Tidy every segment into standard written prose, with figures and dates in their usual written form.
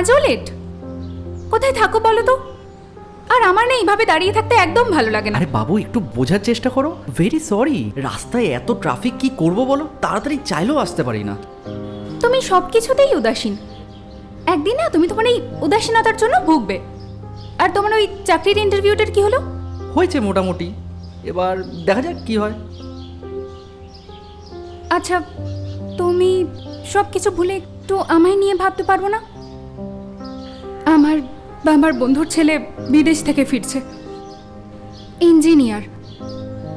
আজও লেট? কোথায় থাকো বলো তো? আর আমার না এইভাবে দাঁড়িয়ে থাকতে একদম ভালো লাগে না। আরে বাবু, একটু বোঝার চেষ্টা করো। ভেরি সরি, রাস্তায় এত ট্রাফিক, কি করব বলো? তাড়াতাড়ি চাইলেও আসতে পারি না। তুমি সব কিছুতেই উদাসীন। একদিন না তুমি তোমার এই উদাসীনতার জন্য ভুগবে। আর তোমার ওই চাকরির ইন্টারভিউটার কি হলো? হয়েছে মোটামুটি, এবার দেখা যাক কি হয়। আচ্ছা, তুমি সব কিছু ভুলে একটু আমায় নিয়ে ভাবতে পারবো না? আমার আমার বন্ধুর ছেলে বিদেশ থেকে ফিরছে, ইঞ্জিনিয়ার,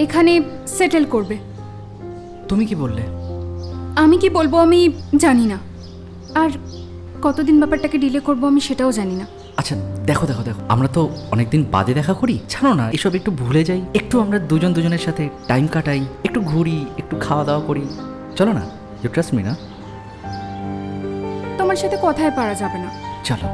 এখানে সেটেল করবে। তুমি কি বললে? আমি কি বলবো আমি জানি না, আর কতদিন ব্যাপারটাকে ডিলে করবো আমি সেটাও জানি না। আচ্ছা দেখো দেখো দেখো, আমরা তো অনেকদিন বাদে দেখা করি, ছাড়ো না এসব, একটু ভুলে যাই, একটু আমরা দুজন দুজনের সাথে টাইম কাটাই, একটু ঘুরি, একটু খাওয়া দাওয়া করি, চলো না? ইউ ট্রাস্ট মি না? তোমার সাথে কথায় পারা যাবে না। চলো।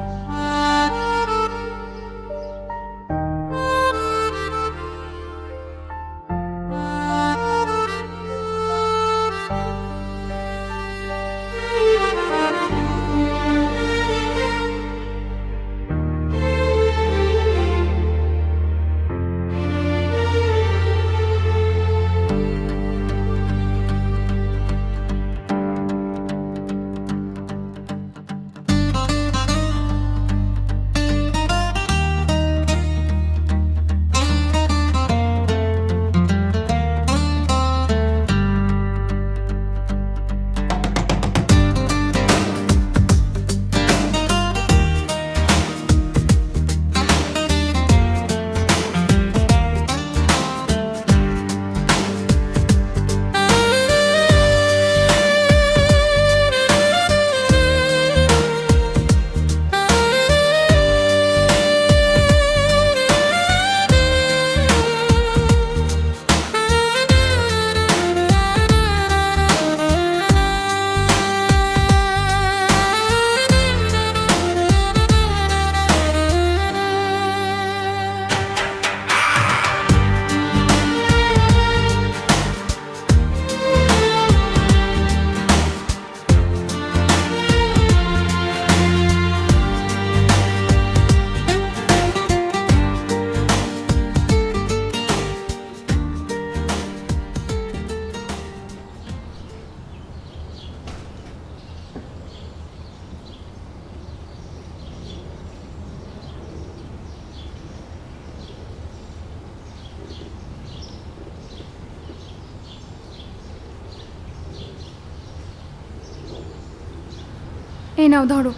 এই নাও ধরো,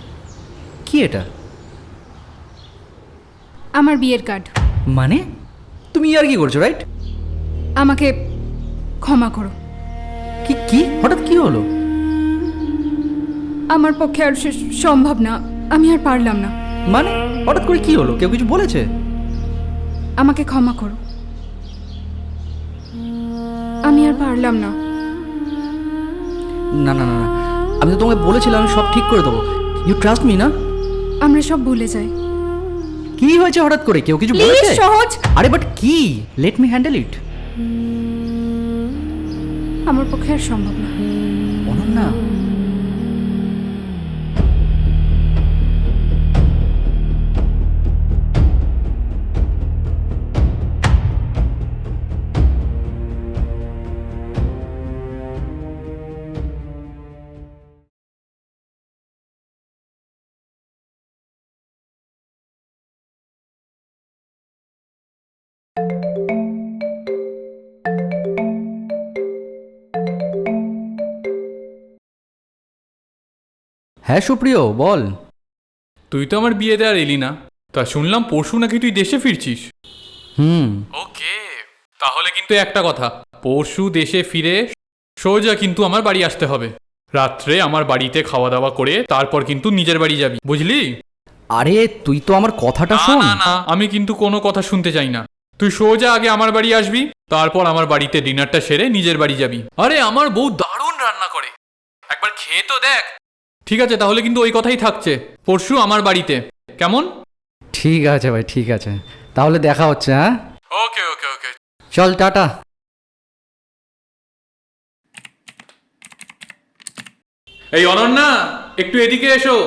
কি এটা? আমার বিয়ের কার্ড। মানে তুমি আর কি করছো, রাইট? আমাকে ক্ষমা করো। কি কি হঠাৎ কি হলো? আমার পক্ষে আর সম্ভব না, আমি আর পারলাম না। মানে হঠাৎ করে কি হলো? কেউ কিছু বলেছে? আমাকে ক্ষমা করো, আমি আর পারলাম না। না না না না, আমি তো তোমাকে বলেছিলাম আমি সব ঠিক করে দেবো। ইউ ট্রাস্ট মি না? আমরা সব ভুলে যাই। কি হয়েছে হঠাৎ করে? কেউ কিছু প্লিজ বলেছে? সহজ, আরে বাট কি? লেট মি হ্যান্ডেল ইট। আমার পক্ষে আর সম্ভব না। অনন্যা, হ্যাঁ সুপ্রিয়, বল। তুই তো আমার বিয়েতে আর এলি না, তা শুনলাম পরশু নাকি তুই দেশে ফিরছিস। হুম। ওকে, তাহলে কিন্তু একটা কথা, পরশু দেশে ফিরে সোজা কিন্তু আমার বাড়ি আসতে হবে। রাত্রে আমার বাড়িতে খাওয়া দাওয়া করে তারপর কিন্তু নিজের বাড়ি যাবি, বুঝলি? আরে তুই তো আমার কথাটা না শোন। না না, আমি কিন্তু কোনো কথা শুনতে চাই না। তুই সোজা আগে আমার বাড়ি আসবি, তারপর আমার বাড়িতে ডিনারটা সেরে নিজের বাড়ি যাবি। আরে আমার বউ দারুণ রান্না করে, একবার খেয়ে তো দেখ। ঠিক আছে, তাহলে কিন্তু ওই কথাই থাকছে, পরশু আমার বাড়িতে, কেমন? ঠিক আছে ভাই, ঠিক আছে, তাহলে দেখা হচ্ছে। হ্যাঁ, ওকে ওকে ওকে, চল টাটা। এই অনন্যা, একটু এদিকে এসো।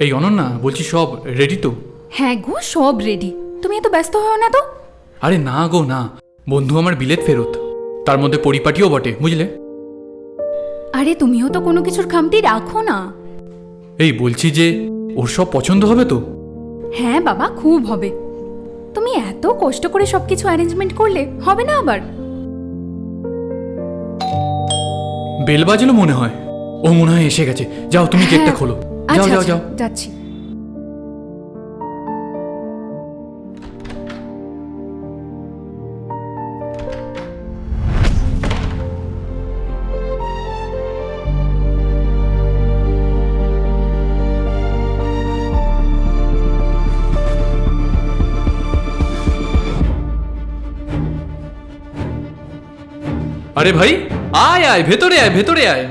এই অনন্যা, বলছি সব রেডি তো? হ্যাঁ গো, সব রেডি। তুমি এত ব্যস্ত হও না তো। আরে না গো না, বন্ধু আমার বিলেত ফেরত, তার মধ্যে পরিপাটিও বটে, বুঝলে? আরে তুমিও তো কোনো কিছুর খামতি রাখো না। এই বলছি যে ওর সব পছন্দ হবে তো? হ্যাঁ বাবা, খুব হবে। তুমি এত কষ্ট করে সবকিছু অ্যারেঞ্জমেন্ট করলে হবে না আবার? বেল বাজলো মনে হয়, ও মনে হয় এসে গেছে। যাও তুমি হ্যাঁ। কেকটা খোলো। যাও আচ্ছা যাও আচ্ছা, যাও। যাচ্ছি। আরে ভাই, আয় আয়, ভেতরে আয়, ভেতরে আয়।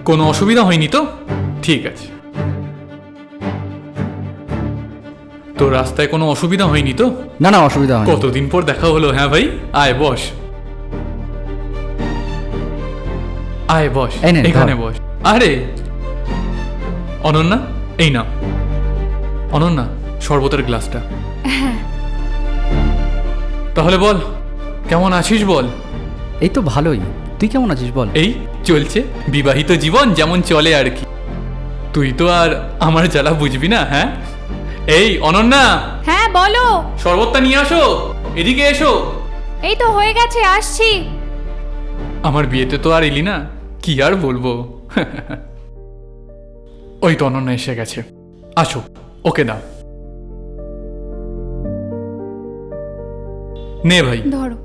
কোনো অসুবিধা হয়নি তো? ঠিক আছে। তো রাস্তায় কোনো অসুবিধা হয়নি তো? না না, অসুবিধা হয় কতদিন পর দেখা হলো। হ্যাঁ ভাই, আয় বস। আয় বস, এই নে, এখানে ধর। বস। আরে অনন্যা, এই না। অনন্যা, শরবতের গ্লাসটা। তাহলে বল, কেমন আছিস বল? এই তো ভালোই। তুই কেমন আছিস বল? এই চলছে, বিবাহিত জীবন যেমন চলে আর কি। তুই তো আর আমার জ্বালা বুঝবি না। হ্যাঁ, এই অনন্যা, হ্যাঁ বলো। শরবতটা নিয়ে আসো, এদিকে এসো। এই তো হয়ে গেছে, আসছি। আমার বিয়েতে তো আর এলি না, কি আর বলবো। ওই তো অনন্যা এসে গেছে, আসো, ওকে দাও। নে ভাই। ধরো।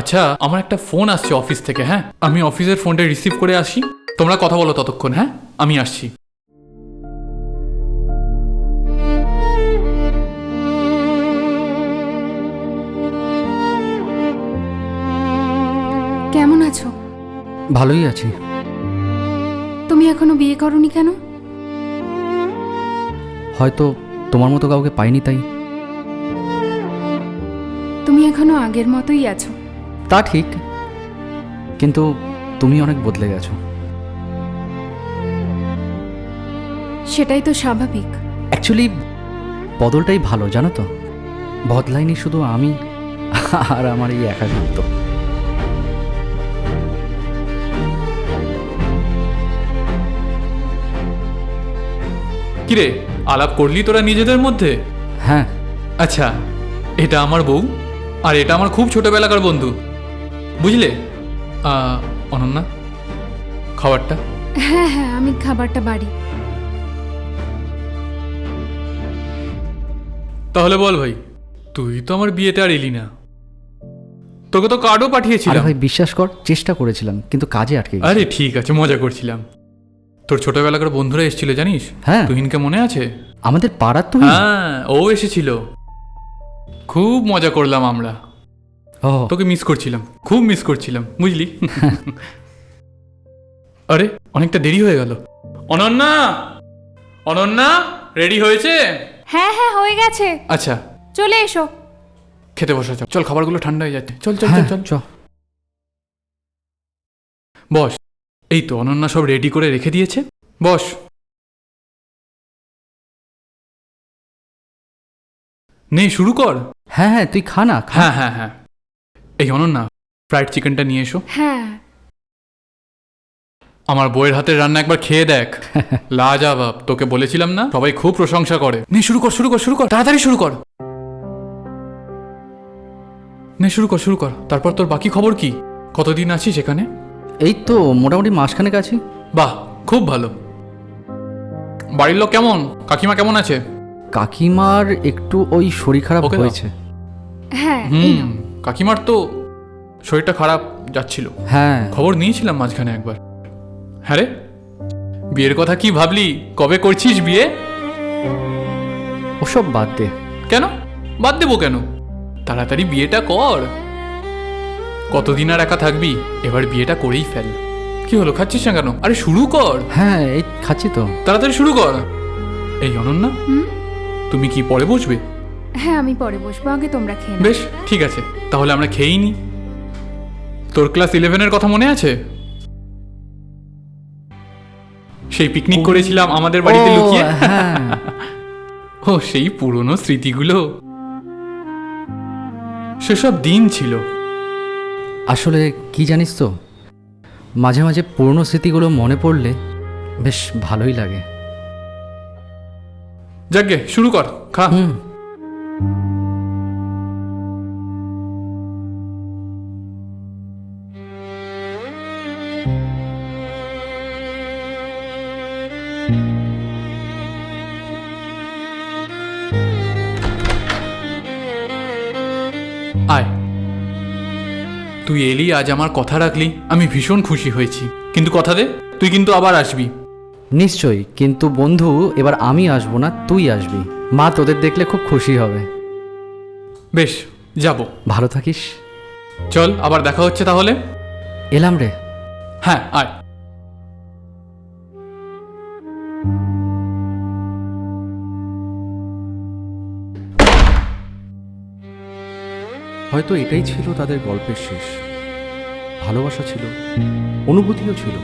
আচ্ছা, আমার একটা ফোন আসছে অফিস থেকে। হ্যাঁ, আমি অফিসের ফোনটা রিসিভ করে আসি, তোমরা কথা বলো ততক্ষণ। হ্যাঁ, আমি আসছি। কেমন আছো? ভালোই আছি। তুমি এখনো বিয়ে করনি কেন? হয়তো তোমার মতো কাউকে পাইনি তাই। তুমি এখনো আগের মতোই আছো। তা ঠিক, কিন্তু তুমি অনেক বদলে গেছো। সেটাই তো স্বাভাবিক। অ্যাকচুয়ালি বদলটাই ভালো, জানো তো। বদলাইনি শুধু আমি আর আমার এই একাকিত্ব। কিরে, আলাপ করলি তোরা নিজেদের মধ্যে? হ্যাঁ। আচ্ছা, এটা আমার বউ, আর এটা আমার খুব ছোটবেলাকার বন্ধু, বুঝলে? অনন্যা, খাবারটা। হ্যাঁ হ্যাঁ, আমি খাবারটা বাড়ি। তাহলে বল ভাই, তুই তো আমার বিয়েতে আর এলি না। তোকে তো কার্ডও আরে পাঠিয়েছিলাম। ভাই বিশ্বাস কর, চেষ্টা করেছিলাম কিন্তু কাজে আটকে গেছি। আরে ঠিক আছে, মজা করছিলাম। তোর ছোটবেলাকার বন্ধুরা এসেছিল জানিস? হ্যাঁ। তুহিনকে মনে আছে? আমাদের পাড়ার তুই? হ্যাঁ, ও এসেছিল, খুব মজা করলাম আমরা। ও তোকে মিস করছিলাম, খুব মিস করছিলাম, বুঝলি? আরে অনেকটা দেরি হয়ে গেল। অনন্যা, অনন্যা, রেডি হয়েছে? হ্যাঁ হ্যাঁ, হয়ে গেছে। আচ্ছা, চলে এসো। খেতে বসা, চল। চল, খাবারগুলো ঠান্ডা হয়ে যাচ্ছে। চল চল হ্যাঁ, চল চল। চ। বস। এই তো অনন্যা সব রেডি করে রেখে দিয়েছে, বস। নে, শুরু কর। হ্যাঁ হ্যাঁ, তুই খা না, খা। হ্যাঁ হ্যাঁ হ্যাঁ। এই অনন্যা, ফ্রাইড চিকেনটা নিয়ে এসো। হ্যাঁ। আমার বউয়ের হাতের রান্না একবার খেয়ে দেখ, লাজবাব। তোকে বলেছিলাম না, সবাই খুব প্রশংসা করে। নে, শুরু কর, শুরু কর, শুরু কর, তাড়াতাড়ি শুরু কর। নে, শুরু কর, শুরু কর। তারপর তোর বাকি খবর কি? কতদিন আছিস এখানে? এই তো মোটামুটি মাসখানেক আছি। বাহ, খুব ভালো। বাড়ির লোক কেমন? কাকিমা কেমন আছে? কাকিমার একটু ওই শরীর খারাপ ওকে দাও। হয়েছে। হ্যাঁ, এই নাও। কাকিমার তো শরীরটা খারাপ যাচ্ছিল, হ্যাঁ। খবর নিয়েছিলাম মাঝখানে একবার। হ্যাঁ রে, বিয়ের কথা কি ভাবলি? কবে করছিস বিয়ে? ওসব বাদ দে। কেন বাদ দেবো কেন? তাড়াতাড়ি বিয়েটা কর। কতদিন আর একা থাকবি? এবার বিয়েটা করেই ফেল। কি হলো, খাচ্ছিস না কেন? আরে শুরু কর, হ্যাঁ এই খাচ্ছি তো। তাড়াতাড়ি শুরু কর। এই অনন্যা, হুম? তুমি কি পরে বসবে? হ্যাঁ, আমি পরে বসবো, আগে তোমরা খেয়ে নাও। বেশ, ঠিক আছে, তাহলে আমরা খেয়েই নি। তোর ক্লাস 11-এর কথা মনে আছে? সেই পিকনিক করেছিলাম আমাদের বাড়িতে ও, লুকিয়ে। হ্যাঁ। ও সেই পুরনো স্মৃতিগুলো, সেসব দিন ছিল। আসলে কি জানিস তো, মাঝে মাঝে পুরনো স্মৃতিগুলো মনে পড়লে বেশ ভালোই লাগে। যাকগে, শুরু কর, খা। হুম। আয়, তুই এলি, আজ আমার কথা রাখলি, আমি ভীষণ খুশি হয়েছি। কিন্তু কথা দে, তুই কিন্তু আবার আসবি। নিশ্চয়ই, কিন্তু বন্ধু এবার আমি আসবো না, তুই আসবি। মা তোদের দেখলে খুব খুশি হবে। বেশ, যাব। ভালো থাকিস। চল, আবার দেখা হচ্ছে তাহলে। এলাম রে। হ্যাঁ, আয়। হয়তো এটাই ছিল তাদের গল্পের শেষ। ভালোবাসা ছিল, অনুভূতিও ছিল,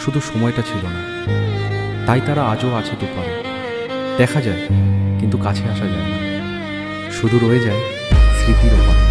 শুধু সময়টা ছিল না। তাই তারা আজও আছে দুপারে। দেখা যায় কিন্তু কাছে আসা যায় না, শুধু রয়ে যায় স্মৃতির ওপারে।